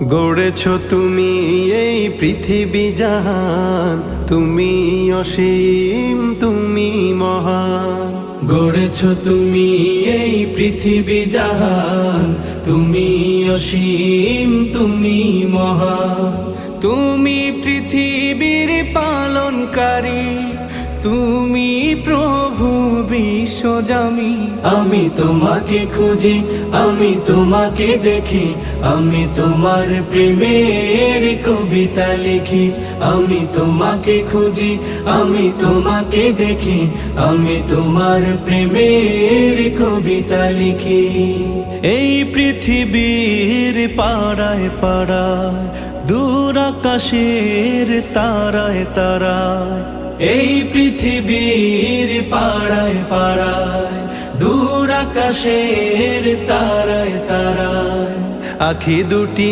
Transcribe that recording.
গড়েছ তুমি এই পৃথিবী জাহান, তুমি অসীম তুমি মহান। গড়েছ তুমি এই পৃথিবী জাহান, তুমি অসীম তুমি মহান। তুমি পৃথিবীর পালনকারী, তুমি প্রভু বিশ্বজামি। আমি তোমাকে খুঁজি, আমি তোমাকে দেখি, আমি তোমার প্রেমের কবিতা লিখি। আমি তোমাকে খুঁজি, আমি তোমাকে দেখি, আমি তোমার প্রেমের কবিতা লিখি। এই পৃথিবীর পাড়ায় পাড়ায়, দূর আকাশের তারায় তারায়। এই পৃথিবীর পাড়ায় পাড়ায়, দূর আকাশের তারায় তারায়। আখি দুটি